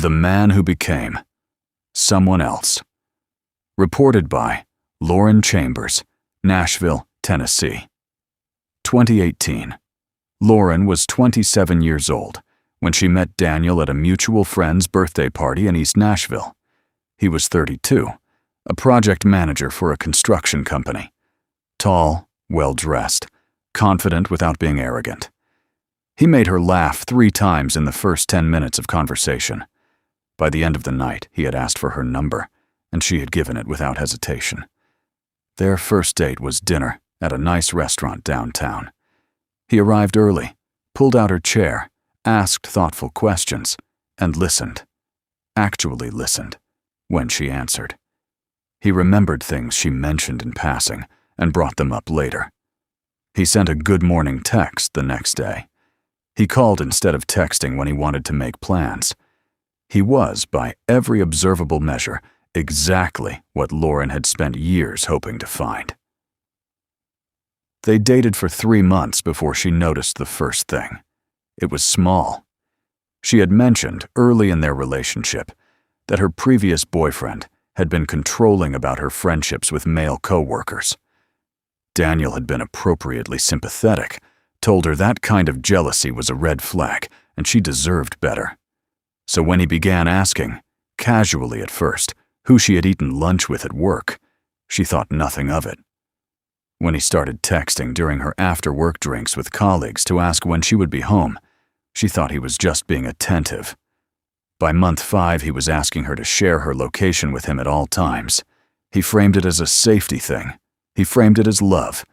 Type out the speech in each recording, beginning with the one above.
The Man Who Became Someone Else. Reported by Lauren Chambers, Nashville, Tennessee. 2018. Lauren was 27 years old when she met Daniel at a mutual friend's birthday party in East Nashville. He was 32, a project manager for a construction company. Tall, well-dressed, confident without being arrogant. He made her laugh 3 times in the first 10 minutes of conversation. By the end of the night, he had asked for her number, and she had given it without hesitation. Their first date was dinner at a nice restaurant downtown. He arrived early, pulled out her chair, asked thoughtful questions, and listened. Actually listened, when she answered. He remembered things she mentioned in passing and brought them up later. He sent a good morning text the next day. He called instead of texting when he wanted to make plans. He was, by every observable measure, exactly what Lauren had spent years hoping to find. They dated for 3 months before she noticed the first thing. It was small. She had mentioned early in their relationship that her previous boyfriend had been controlling about her friendships with male co-workers. Daniel had been appropriately sympathetic, told her that kind of jealousy was a red flag and she deserved better. So when he began asking, casually at first, who she had eaten lunch with at work, she thought nothing of it. When he started texting during her after-work drinks with colleagues to ask when she would be home, she thought he was just being attentive. By month 5, he was asking her to share her location with him at all times. He framed it as a safety thing. He framed it as love.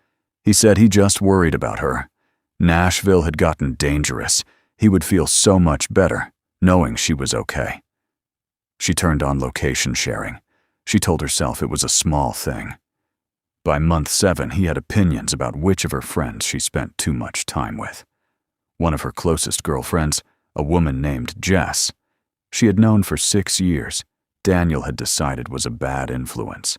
He said he just worried about her. Nashville had gotten dangerous. He would feel so much better, knowing she was okay. She turned on location sharing. She told herself it was a small thing. By month 7, he had opinions about which of her friends she spent too much time with. One of her closest girlfriends, a woman named Jess, she had known for 6 years, Daniel had decided was a bad influence.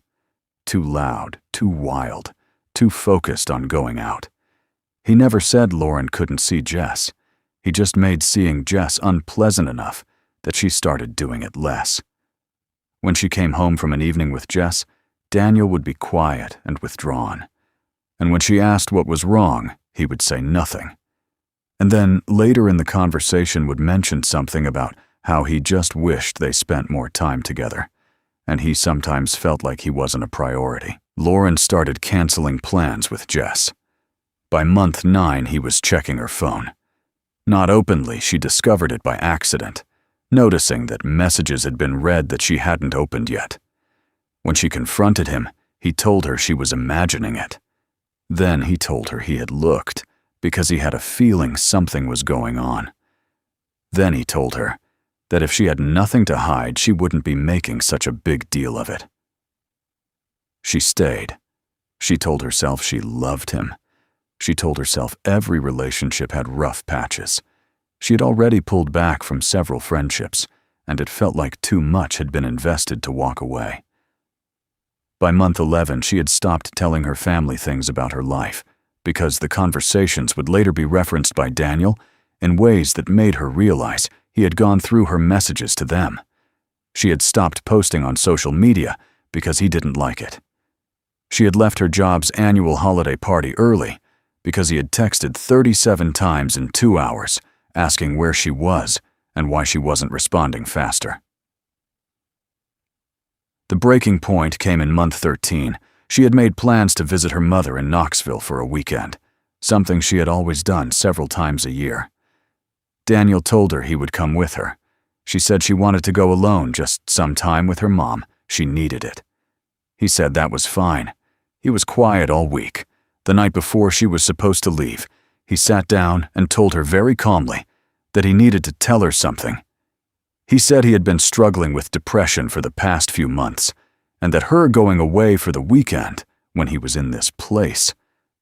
Too loud, too wild, too focused on going out. He never said Lauren couldn't see Jess. He just made seeing Jess unpleasant enough that she started doing it less. When she came home from an evening with Jess, Daniel would be quiet and withdrawn. And when she asked what was wrong, he would say nothing. And then later in the conversation would mention something about how he just wished they spent more time together, and he sometimes felt like he wasn't a priority. Lauren started canceling plans with Jess. By month 9, he was checking her phone. Not openly, she discovered it by accident, noticing that messages had been read that she hadn't opened yet. When she confronted him, he told her she was imagining it. Then he told her he had looked, because he had a feeling something was going on. Then he told her that if she had nothing to hide, she wouldn't be making such a big deal of it. She stayed. She told herself she loved him. She told herself every relationship had rough patches. She had already pulled back from several friendships, and it felt like too much had been invested to walk away. By month 11, she had stopped telling her family things about her life, because the conversations would later be referenced by Daniel in ways that made her realize he had gone through her messages to them. She had stopped posting on social media because he didn't like it. She had left her job's annual holiday party early because he had texted 37 times in 2 hours, asking where she was and why she wasn't responding faster. The breaking point came in month 13. She had made plans to visit her mother in Knoxville for a weekend, something she had always done several times a year. Daniel told her he would come with her. She said she wanted to go alone, just some time with her mom. She needed it. He said that was fine. He was quiet all week. The night before she was supposed to leave, he sat down and told her very calmly that he needed to tell her something. He said he had been struggling with depression for the past few months, and that her going away for the weekend, when he was in this place,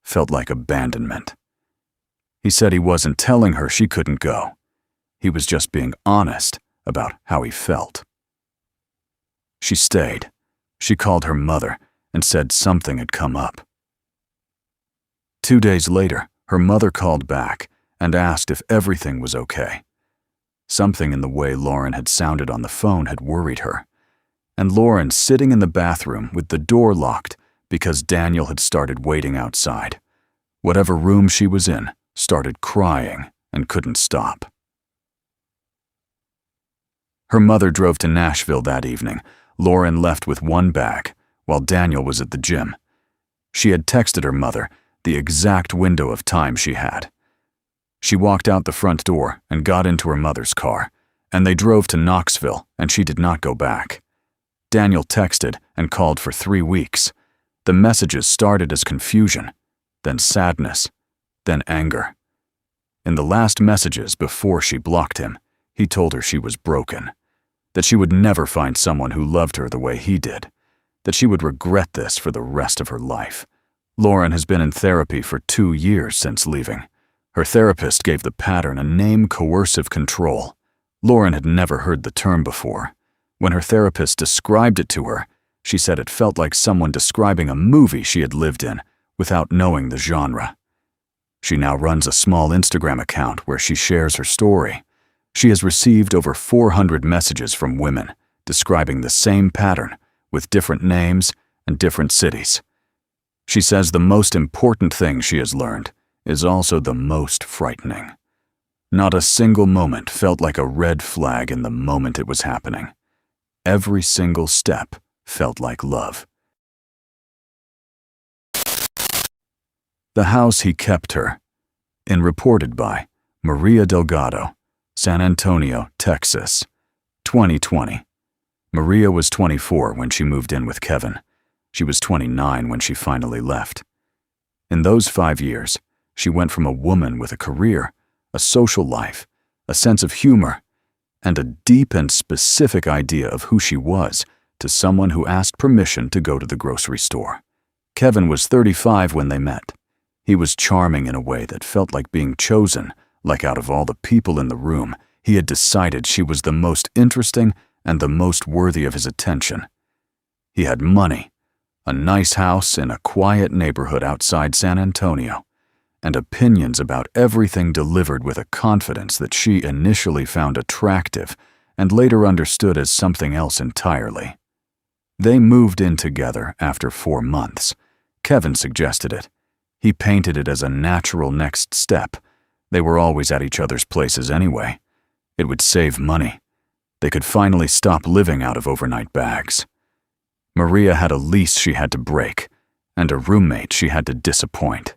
felt like abandonment. He said he wasn't telling her she couldn't go. He was just being honest about how he felt. She stayed. She called her mother and said something had come up. 2 days later, her mother called back and asked if everything was okay. Something in the way Lauren had sounded on the phone had worried her. And Lauren sitting in the bathroom with the door locked because Daniel had started waiting outside. Whatever room she was in, started crying and couldn't stop. Her mother drove to Nashville that evening. Lauren left with one bag, while Daniel was at the gym. She had texted her mother the exact window of time she had. She walked out the front door and got into her mother's car, and they drove to Knoxville, and she did not go back. Daniel texted and called for 3 weeks. The messages started as confusion, then sadness, then anger. In the last messages before she blocked him, he told her she was broken, that she would never find someone who loved her the way he did, that she would regret this for the rest of her life. Lauren has been in therapy for 2 years since leaving. Her therapist gave the pattern a name: coercive control. Lauren had never heard the term before. When her therapist described it to her, she said it felt like someone describing a movie she had lived in without knowing the genre. She now runs a small Instagram account where she shares her story. She has received over 400 messages from women describing the same pattern with different names and different cities. She says the most important thing she has learned is also the most frightening. Not a single moment felt like a red flag in the moment it was happening. Every single step felt like love. The House He Kept Her, reported by Maria Delgado, San Antonio, Texas, 2020. Maria was 24 when she moved in with Kevin. She was 29 when she finally left. In those 5 years, she went from a woman with a career, a social life, a sense of humor, and a deep and specific idea of who she was to someone who asked permission to go to the grocery store. Kevin was 35 when they met. He was charming in a way that felt like being chosen, like out of all the people in the room, he had decided she was the most interesting and the most worthy of his attention. He had money, a nice house in a quiet neighborhood outside San Antonio, and opinions about everything delivered with a confidence that she initially found attractive and later understood as something else entirely. They moved in together after 4 months. Kevin suggested it. He painted it as a natural next step. They were always at each other's places anyway. It would save money. They could finally stop living out of overnight bags. Maria had a lease she had to break, and a roommate she had to disappoint.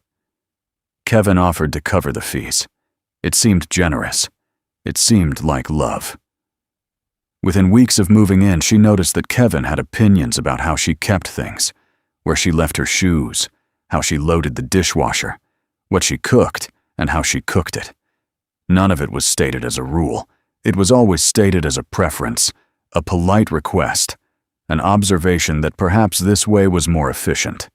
Kevin offered to cover the fees. It seemed generous. It seemed like love. Within weeks of moving in, she noticed that Kevin had opinions about how she kept things, where she left her shoes, how she loaded the dishwasher, what she cooked, and how she cooked it. None of it was stated as a rule. It was always stated as a preference, a polite request, an observation that perhaps this way was more efficient.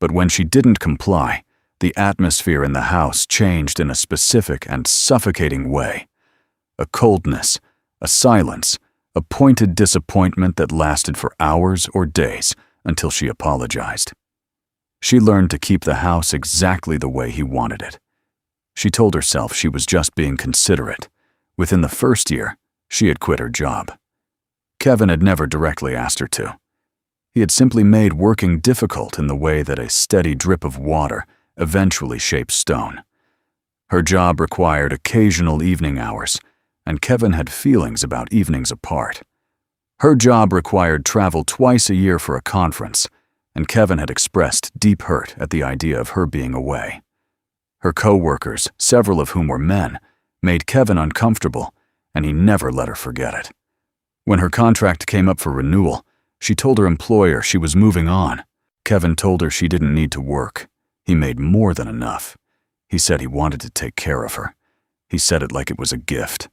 But when she didn't comply, the atmosphere in the house changed in a specific and suffocating way. A coldness, a silence, a pointed disappointment that lasted for hours or days until she apologized. She learned to keep the house exactly the way he wanted it. She told herself she was just being considerate. Within the first year, she had quit her job. Kevin had never directly asked her to. He had simply made working difficult in the way that a steady drip of water eventually shapes stone. Her job required occasional evening hours, and Kevin had feelings about evenings apart. Her job required travel twice a year for a conference, and Kevin had expressed deep hurt at the idea of her being away. Her co-workers, several of whom were men, made Kevin uncomfortable, and he never let her forget it. When her contract came up for renewal, she told her employer she was moving on. Kevin told her she didn't need to work. He made more than enough. He said he wanted to take care of her. He said it like it was a gift.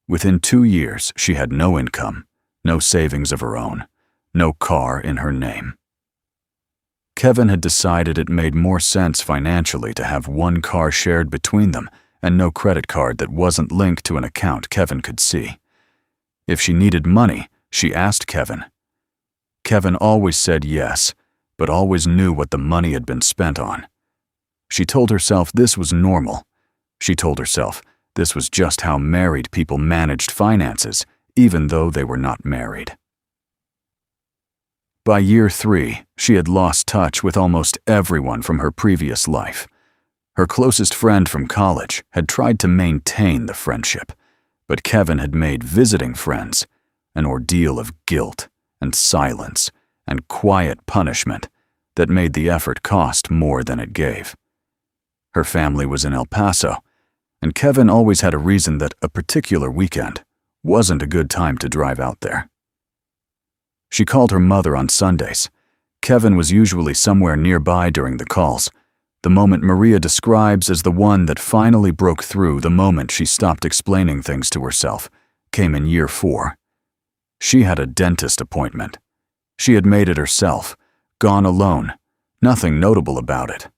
Within 2 years, she had no income, no savings of her own, no car in her name. Kevin had decided it made more sense financially to have one car shared between them and no credit card that wasn't linked to an account Kevin could see. If she needed money, she asked Kevin. Kevin always said yes, but always knew what the money had been spent on. She told herself this was normal. She told herself This was just how married people managed finances, even though they were not married. By year 3, she had lost touch with almost everyone from her previous life. Her closest friend from college had tried to maintain the friendship, but Kevin had made visiting friends an ordeal of guilt and silence and quiet punishment that made the effort cost more than it gave. Her family was in El Paso, and Kevin always had a reason that a particular weekend wasn't a good time to drive out there. She called her mother on Sundays. Kevin was usually somewhere nearby during the calls, the moment Maria describes as the one that finally broke through the moment she stopped explaining things to herself, came in year 4. She had a dentist appointment. She had made it herself, gone alone, nothing notable about it.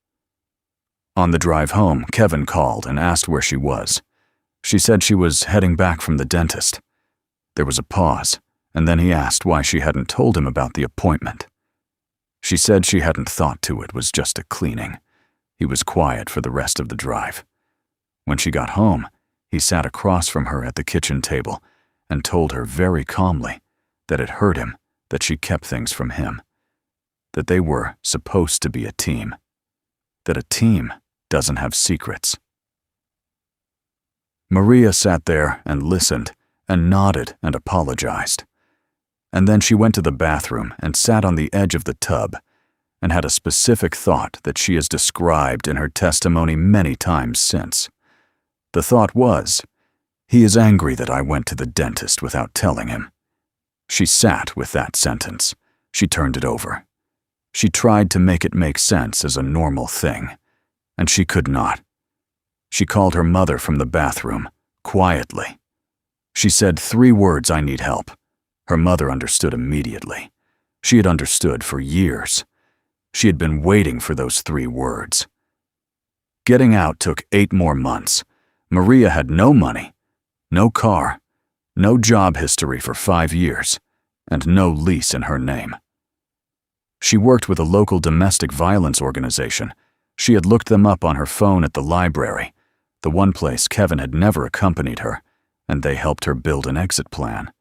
On the drive home, Kevin called and asked where she was. She said she was heading back from the dentist. There was a pause, and then he asked why she hadn't told him about the appointment. She said she hadn't thought to it was just a cleaning. He was quiet for the rest of the drive. When she got home, he sat across from her at the kitchen table and told her very calmly that it hurt him that she kept things from him, that they were supposed to be a team, that a team doesn't have secrets. Maria sat there and listened and nodded and apologized. And then she went to the bathroom and sat on the edge of the tub and had a specific thought that she has described in her testimony many times since. The thought was, "He is angry that I went to the dentist without telling him." She sat with that sentence. She turned it over. She tried to make it make sense as a normal thing, and she could not. She called her mother from the bathroom, quietly. She said 3 words, "I need help." Her mother understood immediately. She had understood for years. She had been waiting for those 3 words. Getting out took 8 more months. Maria had no money, no car, no job history for 5 years, and no lease in her name. She worked with a local domestic violence organization. She had looked them up on her phone at the library, the one place Kevin had never accompanied her, and they helped her build an exit plan.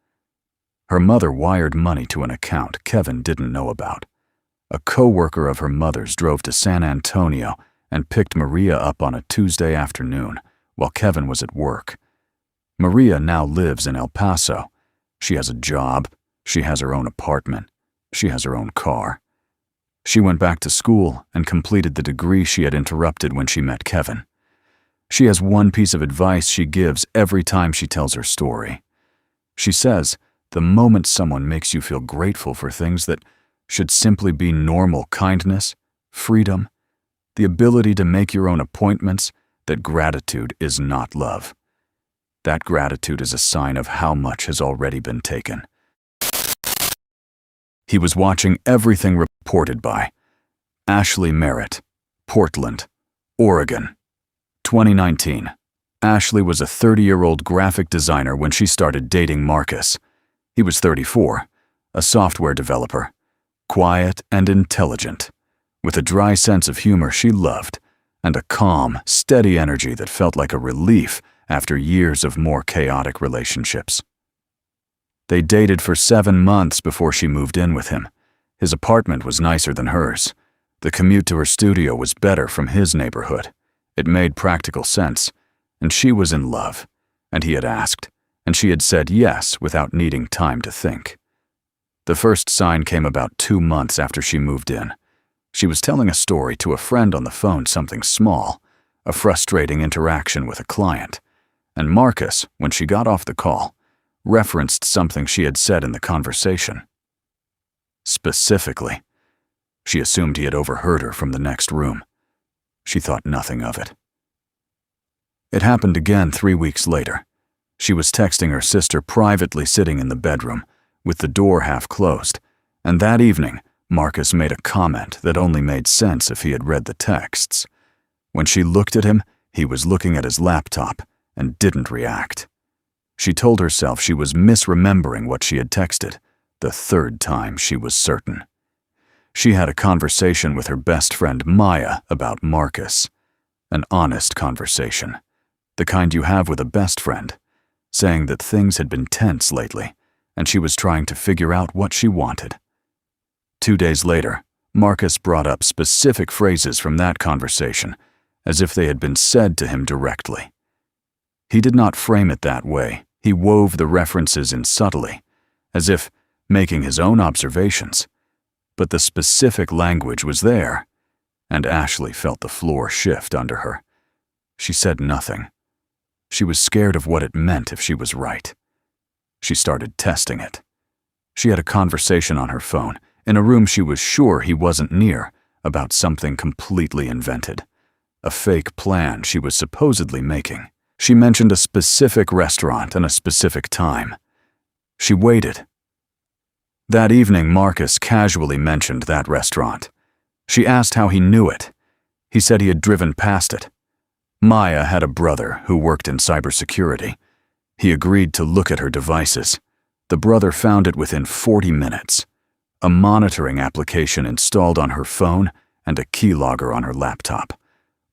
Her mother wired money to an account Kevin didn't know about. A co-worker of her mother's drove to San Antonio and picked Maria up on a Tuesday afternoon while Kevin was at work. Maria now lives in El Paso. She has a job, she has her own apartment, she has her own car. She went back to school and completed the degree she had interrupted when she met Kevin. She has one piece of advice she gives every time she tells her story. She says, the moment someone makes you feel grateful for things that should simply be normal kindness, freedom, the ability to make your own appointments, that gratitude is not love. That gratitude is a sign of how much has already been taken. He was watching everything reported by Ashley Merritt, Portland, Oregon. 2019. Ashley was a 30-year-old graphic designer when she started dating Marcus. He was 34, a software developer, quiet and intelligent, with a dry sense of humor she loved, and a calm, steady energy that felt like a relief after years of more chaotic relationships. They dated for 7 months before she moved in with him. His apartment was nicer than hers. The commute to her studio was better from his neighborhood. It made practical sense, and she was in love, and he had asked, and she had said yes without needing time to think. The first sign came about 2 months after she moved in. She was telling a story to a friend on the phone, something small, a frustrating interaction with a client, and Marcus, when she got off the call, referenced something she had said in the conversation. Specifically, she assumed he had overheard her from the next room. She thought nothing of it. It happened again 3 weeks later. She was texting her sister privately sitting in the bedroom, with the door half closed, and that evening, Marcus made a comment that only made sense if he had read the texts. When she looked at him, he was looking at his laptop and didn't react. She told herself she was misremembering what she had texted, the 3rd time she was certain. She had a conversation with her best friend Maya about Marcus. An honest conversation. the kind you have with a best friend, saying that things had been tense lately, and she was trying to figure out what she wanted. 2 days later, Marcus brought up specific phrases from that conversation, as if they had been said to him directly. He did not frame it that way. He wove the references in subtly, as if making his own observations. But the specific language was there, and Ashley felt the floor shift under her. She said nothing. She was scared of what it meant if she was right. She started testing it. She had a conversation on her phone, in a room she was sure he wasn't near, about something completely invented. A fake plan she was supposedly making. She mentioned a specific restaurant and a specific time. She waited. That evening, Marcus casually mentioned that restaurant. She asked how he knew it. He said he had driven past it. Maya had a brother who worked in cybersecurity. He agreed to look at her devices. The brother found it within 40 minutes. A monitoring application installed on her phone and a keylogger on her laptop.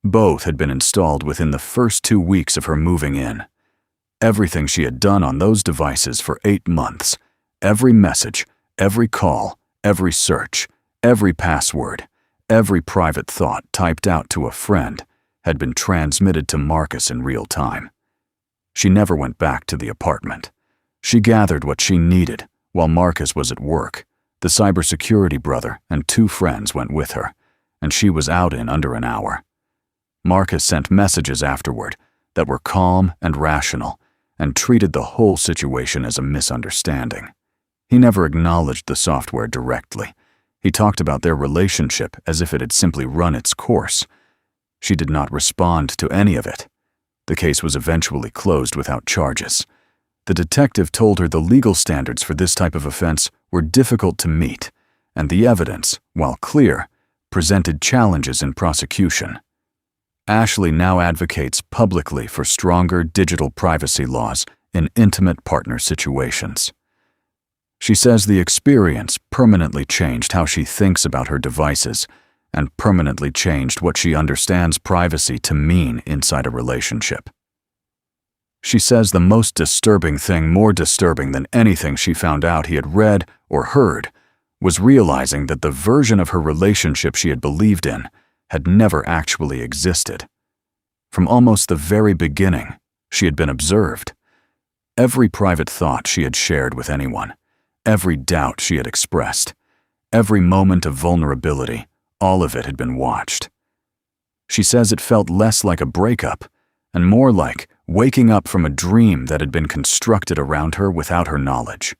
Both had been installed within the first 2 weeks of her moving in. Everything she had done on those devices for 8 months, every message, every call, every search, every password, every private thought typed out to a friend, had been transmitted to Marcus in real time. She never went back to the apartment. She gathered what she needed while Marcus was at work. The cybersecurity brother and 2 friends went with her, and she was out in under an hour. Marcus sent messages afterward that were calm and rational and treated the whole situation as a misunderstanding. He never acknowledged the software directly. He talked about their relationship as if it had simply run its course. She did not respond to any of it. The case was eventually closed without charges. The detective told her the legal standards for this type of offense were difficult to meet, and the evidence, while clear, presented challenges in prosecution. Ashley now advocates publicly for stronger digital privacy laws in intimate partner situations. She says the experience permanently changed how she thinks about her devices and permanently changed what she understands privacy to mean inside a relationship. She says the most disturbing thing, more disturbing than anything she found out he had read or heard, was realizing that the version of her relationship she had believed in had never actually existed. From almost the very beginning, she had been observed. Every private thought she had shared with anyone, every doubt she had expressed, every moment of vulnerability, all of it had been watched. She says it felt less like a breakup and more like waking up from a dream that had been constructed around her without her knowledge.